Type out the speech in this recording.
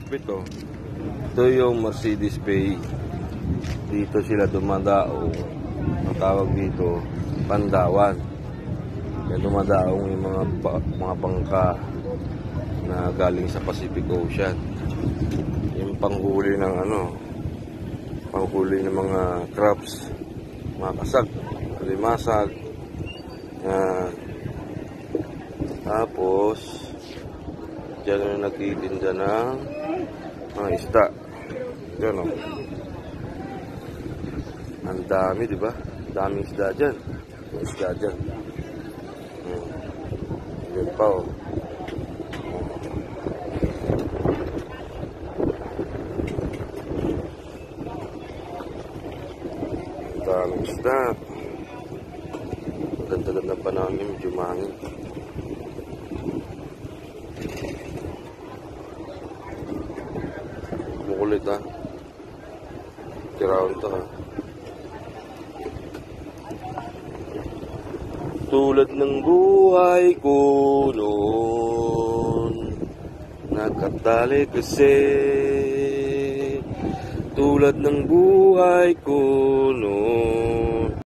Kapit oh. Ito yung Mercedes Bay. Dito sila dumadaong. Ang tawag dito, Pandawan. Kaya dumadaong yung mga bangka na galing sa Pacific Ocean. Yung panghuli ng panghuli ng mga crabs, mga kasag, limasag. Tapos dyan na nagtitinda ng mga isda. Yan o. Ang dami, di ba? Daming isda dyan. May isda dyan. Yan pa o. Ang daming isda. Ganda-ganda pa namin, medyo mahangin. Mukulit ha. Tiraon to ha. Tulad ng buhay ko noon, nakatali kasi. Tulad ng buhay ko noon,